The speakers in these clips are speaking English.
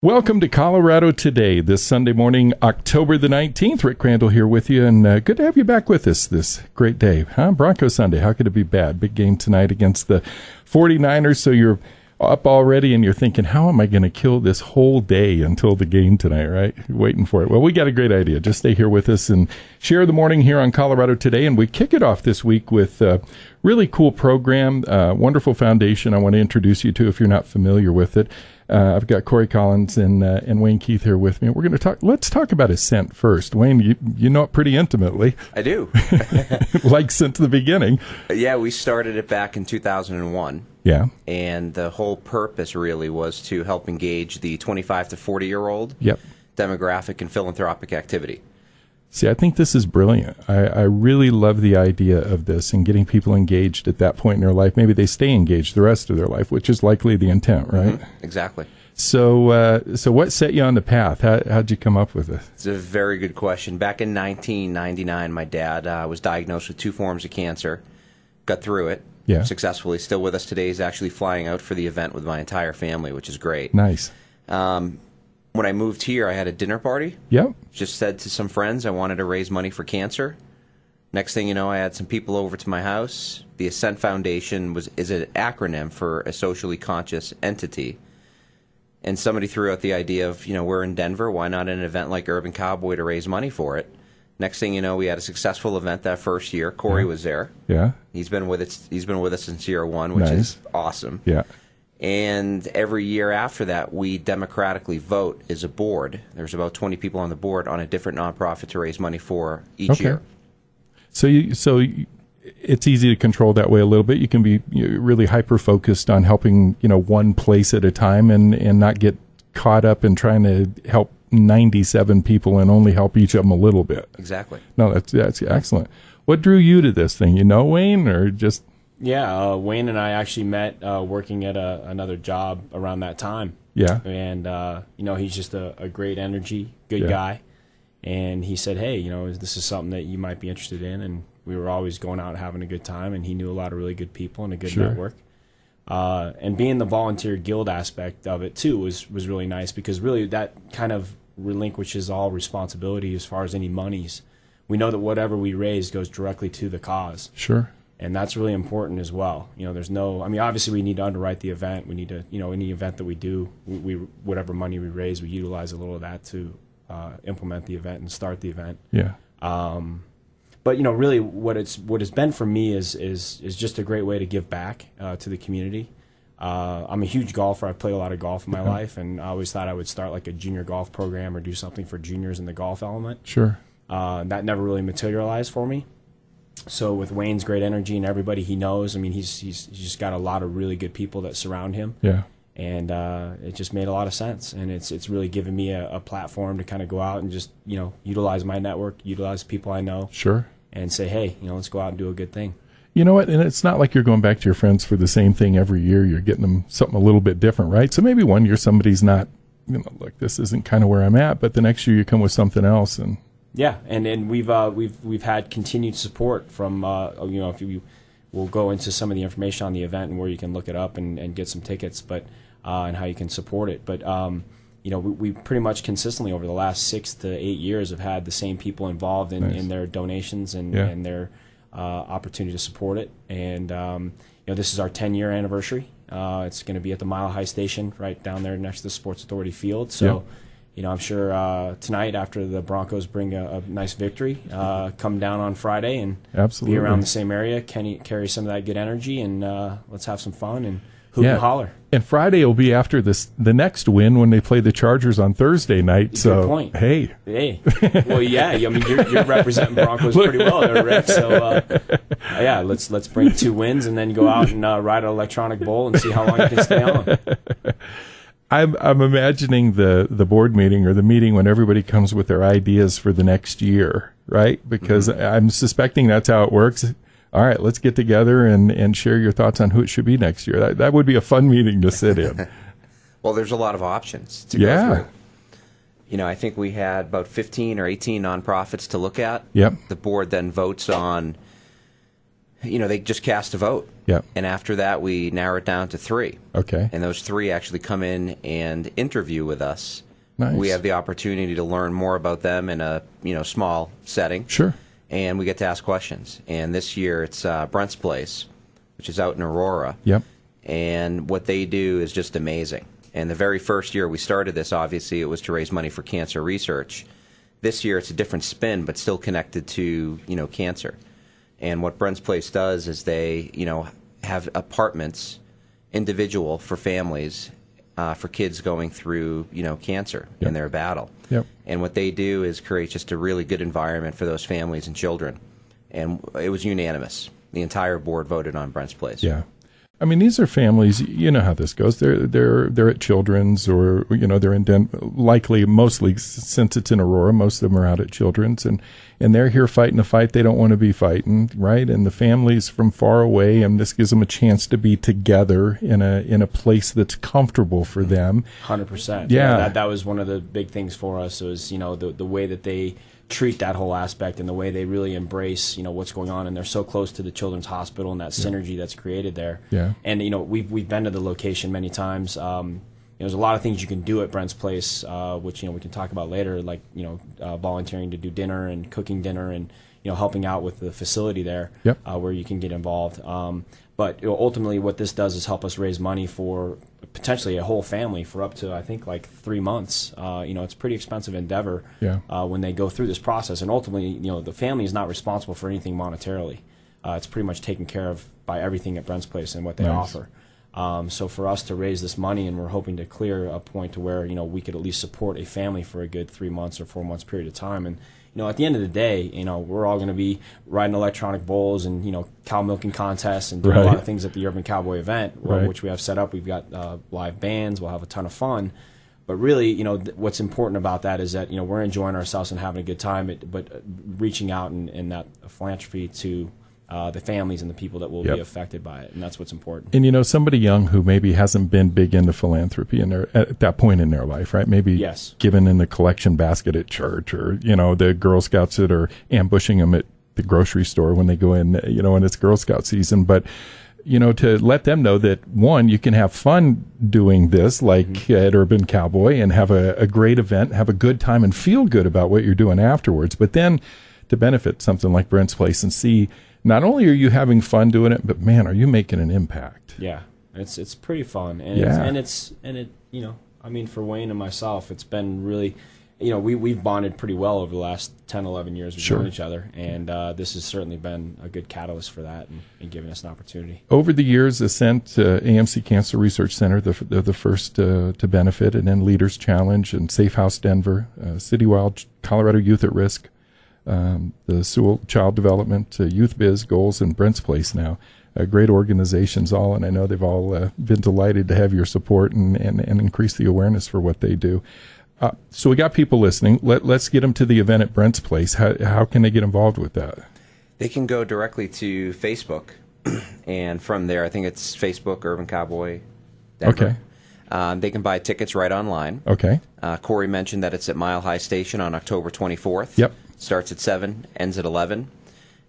Welcome to Colorado Today, this Sunday morning, October the 19th. Rick Crandall here with you, and good to have you back with us this great day. Bronco Sunday, how could it be bad? Big game tonight against the 49ers, so you're up already and you're thinking, how am I going to kill this whole day until the game tonight, right? You're waiting for it. Well, we got a great idea. Just stay here with us and share the morning here on Colorado Today, and we kick it off this week with a really cool program, wonderful foundation I want to introduce you to if you're not familiar with it. I've got Corey Collins and Wayne Keith here with me. We're going to talk. Let's talk about Ascent first. Wayne, you know it pretty intimately. I do. Like since the beginning. Yeah, we started it back in 2001. Yeah. And the whole purpose really was to help engage the 25 to 40-year-old demographic and philanthropic activity. See, I think this is brilliant. I really love the idea of this and getting people engaged at that point in their life. Maybe they stay engaged the rest of their life, which is likely the intent, right? Mm-hmm. Exactly. So what set you on the path? How'd you come up with this? It's a very good question. Back in 1999, my dad was diagnosed with 2 forms of cancer, got through it successfully, still with us today. He's actually flying out for the event with my entire family, which is great. Nice. When I moved here, I had a dinner party. Yep. Just said to some friends I wanted to raise money for cancer. Next thing you know, I had some people over to my house. The Ascent Foundation is an acronym for a socially conscious entity. And somebody threw out the idea of, we're in Denver, why not an event like Urban Cowboy to raise money for it? Next thing you know, we had a successful event that first year. Corey was there. Yeah. He's been with us since year 1, which is awesome. Yeah. And every year after that, we democratically vote as a board. There's about 20 people on the board on a different nonprofit to raise money for each year. So it's easy to control that way a little bit. You can be really hyper-focused on helping, one place at a time and not get caught up in trying to help 97 people and only help each of them a little bit. Exactly. No, that's excellent. What drew you to this thing? Wayne, or just... Yeah, Wayne and I actually met working at another job around that time. Yeah. And, he's just a great energy, good guy. And he said, hey, this is something that you might be interested in. And we were always going out having a good time, and he knew a lot of really good people and a good network. And being the volunteer guild aspect of it, too, was really nice, because really that kind of relinquishes all responsibility as far as any monies. We know that whatever we raise goes directly to the cause. Sure. And that's really important as well. There's obviously we need to underwrite the event. We need to, any event that we do, we whatever money we raise, we utilize a little of that to implement the event and start the event. Yeah. But really, what it's been for me is just a great way to give back to the community. I'm a huge golfer. I've played a lot of golf in my life, and I always thought I would start like a junior golf program or do something for juniors in the golf element. Sure. That never really materialized for me. So with Wayne's great energy and everybody he knows, he's just got a lot of really good people that surround him. Yeah. And it just made a lot of sense, and it's really given me a platform to kind of go out and just utilize my network, utilize people I know. Sure. And say, hey, let's go out and do a good thing. You know what? And it's not like you're going back to your friends for the same thing every year. You're getting them something a little bit different, right? So maybe one year somebody's not, look, this isn't kind of where I'm at, but the next year you come with something else. And yeah, and we've had continued support from if you we'll go into some of the information on the event and where you can look it up and get some tickets, but and how you can support it. But we pretty much consistently over the last 6 to 8 years have had the same people involved in their donations and their opportunity to support it. And this is our 10-year anniversary. It's going to be at the Mile High Station right down there next to the Sports Authority Field. So. I'm sure tonight, after the Broncos bring a nice victory, come down on Friday and be around the same area, carry some of that good energy, and let's have some fun and hoop and holler. And Friday will be after the next win when they play the Chargers on Thursday night. Good point. Hey. Well, yeah. You're representing Broncos pretty well there, Rick. So let's bring 2 wins and then go out and ride an electronic bowl and see how long you can stay on. I'm imagining the board meeting or the meeting when everybody comes with their ideas for the next year, right? Because I'm suspecting that's how it works. All right, let's get together and share your thoughts on who it should be next year. That would be a fun meeting to sit in. Well, there's a lot of options to go through. I think we had about 15 or 18 nonprofits to look at. Yep. The board then votes on they just cast a vote. Yeah. And after that, we narrow it down to 3. Okay. And those 3 actually come in and interview with us. Nice. We have the opportunity to learn more about them in a small setting. Sure. And we get to ask questions. And this year it's Brent's Place, which is out in Aurora. Yep. And what they do is just amazing. And the very first year we started this, obviously, it was to raise money for cancer research. This year it's a different spin, but still connected to, cancer. And what Brent's Place does is they, have apartments, individual for families, for kids going through, cancer in their battle. Yep. And what they do is create just a really good environment for those families and children. And it was unanimous. The entire board voted on Brent's Place. Yeah. I mean, these are families. You know how this goes. They're at Children's, or they're in likely, mostly since it's in Aurora, most of them are out at Children's, and they're here fighting a fight they don't want to be fighting, right? And the families from far away, and this gives them a chance to be together in a place that's comfortable for them. 100%. Yeah. That was one of the big things for us. Was the way that they treat that whole aspect, and the way they really embrace what's going on, and they're so close to the children's hospital and that synergy that's created there. Yeah. And we've been to the location many times. There's a lot of things you can do at Brent's Place, which we can talk about later, like volunteering to do dinner and cooking dinner, and helping out with the facility there. Yep. Where you can get involved. But ultimately, what this does is help us raise money for potentially a whole family for up to, I think, like 3 months. It's a pretty expensive endeavor. Yeah. When they go through this process, and ultimately, the family is not responsible for anything monetarily. It's pretty much taken care of by everything at Brent's Place and what they offer. So for us to raise this money, and we're hoping to clear a point to where we could at least support a family for a good 3 months or 4 months period of time. And at the end of the day, we're all going to be riding electronic bowls and cow milking contests and doing a lot of things at the Urban Cowboy event, which we have set up. We've got live bands. We'll have a ton of fun. But really, what's important about that is that we're enjoying ourselves and having a good time, but reaching out in that philanthropy to the families and the people that will be affected by it, and that's what's important. And somebody young who maybe hasn't been big into philanthropy at that point in their life, right? Maybe giving in the collection basket at church, or the Girl Scouts that are ambushing them at the grocery store when they go in, when it's Girl Scout season. But to let them know that, one, you can have fun doing this, like at Urban Cowboy, and have a great event, have a good time, and feel good about what you're doing afterwards. But then to benefit something like Brent's Place and see, not only are you having fun doing it, but man, are you making an impact? Yeah, it's pretty fun, and I mean, for Wayne and myself, it's been really, we've bonded pretty well over the last 10, 11 years we've known each other, and this has certainly been a good catalyst for that and giving us an opportunity. Over the years, Ascent, AMC Cancer Research Center, the first to benefit, and then Leaders Challenge and Safe House Denver, City Wild, Colorado Youth at Risk, the Sewell Child Development, Youth Biz, Goals, and Brent's Place now. Great organizations all, and I know they've all been delighted to have your support and increase the awareness for what they do. So we got people listening. Let's get them to the event at Brent's Place. How can they get involved with that? They can go directly to Facebook, and from there, I think it's Facebook, Urban Cowboy Denver. Okay. They can buy tickets right online. Okay. Corey mentioned that it's at Mile High Station on October 24th. Yep. Starts at 7, ends at 11.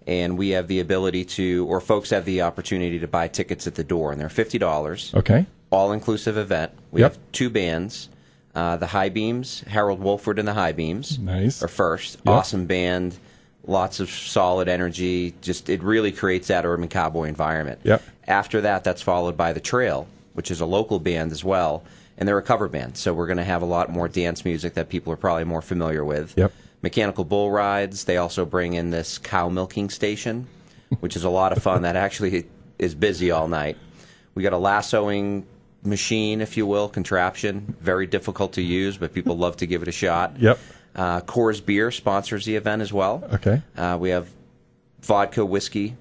And we have the ability to, or folks have the opportunity to buy tickets at the door, and they're $50. Okay. All-inclusive event. We have 2 bands. The High Beams, Harold Wolford and the High Beams. Nice. Are first. Yep. Awesome band. Lots of solid energy. Just, it really creates that Urban Cowboy environment. Yep. After that, that's followed by The Trail, which is a local band as well. And they're a cover band, so we're going to have a lot more dance music that people are probably more familiar with. Yep. Mechanical bull rides. They also bring in this cow milking station, which is a lot of fun. That actually is busy all night. We got a lassoing machine, if you will, contraption. Very difficult to use, but people love to give it a shot. Yep. Coors Beer sponsors the event as well. Okay. We have vodka, whiskey,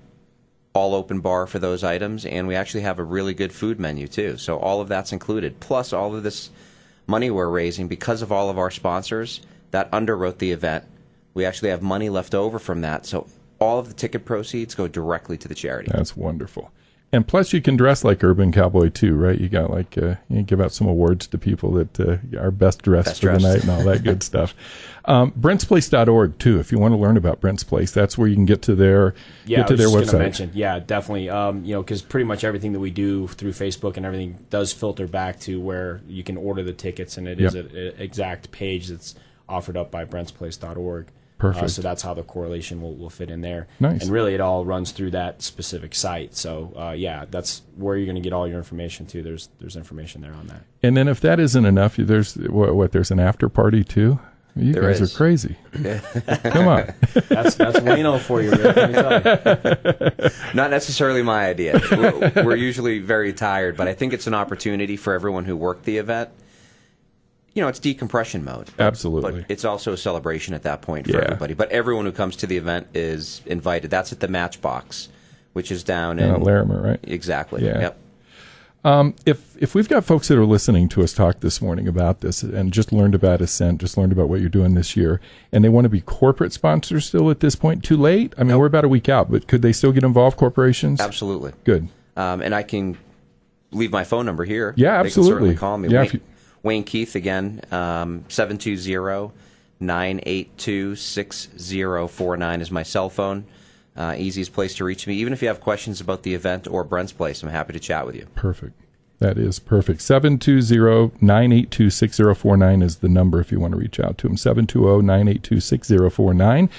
all open bar for those items, and we actually have a really good food menu too. So all of that's included. Plus all of this money we're raising because of all of our sponsors that underwrote the event. We actually have money left over from that. So all of the ticket proceeds go directly to the charity. That's wonderful. And plus, you can dress like Urban Cowboy too, right? You got like you give out some awards to people that are best dressed for the night and all that good stuff. BrentsPlace.org too, if you want to learn about Brent's Place, that's where you can get to their website. Mention, yeah, definitely. Because pretty much everything that we do through Facebook and everything does filter back to where you can order the tickets, and it is an exact page that's offered up by BrentsPlace.org. Perfect. So that's how the correlation will fit in there. Nice. And really, it all runs through that specific site. So, that's where you're going to get all your information, too. There's information there on that. And then if that isn't enough, there's there's an after party, too? You guys are crazy. Come on. That's Wayno for you, Rick. Let me tell you. Not necessarily my idea. We're usually very tired, but I think it's an opportunity for everyone who worked the event. It's decompression mode. Absolutely. But it's also a celebration at that point for everybody. But everyone who comes to the event is invited. That's at the Matchbox, which is down in Larimer, right? Exactly. Yeah. Yep. If we've got folks that are listening to us talk this morning about this and just learned about Ascent, just learned about what you're doing this year, and they want to be corporate sponsors still at this point, too late? I mean, we're about a week out, but could they still get involved, corporations? Absolutely. Good. And I can leave my phone number here. Yeah, absolutely. They can certainly call me. Yeah, Wayne Keith again, 720-982-6049 is my cell phone. Easiest place to reach me. Even if you have questions about the event or Brent's Place, I'm happy to chat with you. Perfect. That is perfect. 720-982-6049 is the number if you want to reach out to him. 720-982-6049.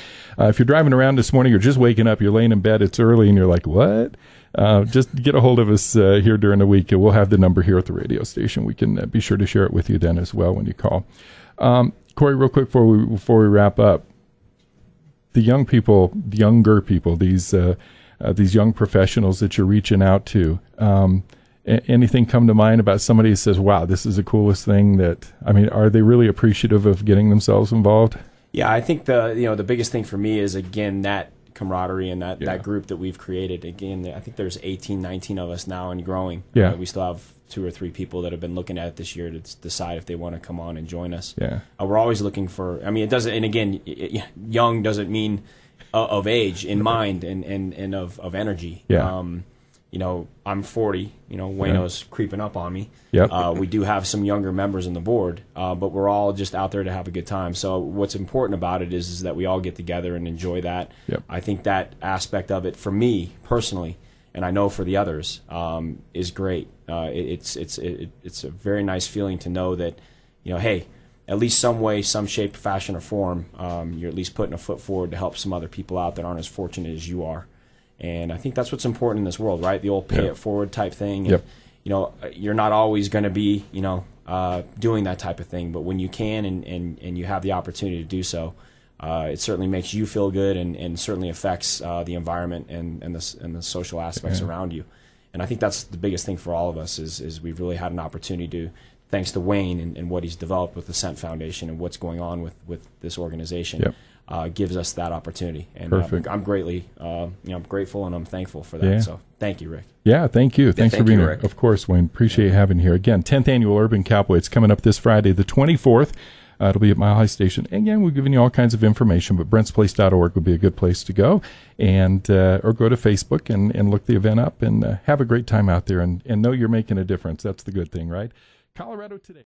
If you're driving around this morning or just waking up, you're laying in bed, it's early, and you're like, what? Just get a hold of us here during the week. We'll have the number here at the radio station. We can be sure to share it with you then as well when you call. Corey, real quick before we wrap up, the younger people, these young professionals that you're reaching out to, anything come to mind about somebody who says, wow, this is the coolest thing are they really appreciative of getting themselves involved? Yeah, I think the biggest thing for me is, again, that camaraderie and that group that we've created. Again, I think there's 18, 19 of us now and growing. Yeah. We still have 2 or 3 people that have been looking at it this year to decide if they want to come on and join us. Yeah. We're always looking for, it doesn't, and again, young doesn't mean of age in mind and of energy. Yeah. I'm 40, Wayno's creeping up on me. Yep. We do have some younger members on the board, but we're all just out there to have a good time. So what's important about it is that we all get together and enjoy that. Yep. I think that aspect of it, for me personally, and I know for the others, is great. It's a very nice feeling to know that, hey, at least some way, some shape, fashion, or form, you're at least putting a foot forward to help some other people out that aren't as fortunate as you are. And I think that's what's important in this world, right? The old pay it forward type thing. And, you're not always going to be, doing that type of thing. But when you can and you have the opportunity to do so, it certainly makes you feel good and certainly affects the environment and the social aspects around you. And I think that's the biggest thing for all of us is we've really had an opportunity to, thanks to Wayne and what he's developed with the Ascent Foundation and what's going on with this organization. Yep. Gives us that opportunity, and I'm greatly, I'm grateful and I'm thankful for that. Yeah. So thank you, Rick. Yeah, thank you. Thanks for being here. Rick. Of course, Wayne. Appreciate having you here again. 10th annual Urban Cowboy. It's coming up this Friday, the 24th. It'll be at Mile High Station. Again, we're giving you all kinds of information, but BrentsPlace.org would be a good place to go, and or go to Facebook and look the event up and have a great time out there and know you're making a difference. That's the good thing, right? Colorado Today.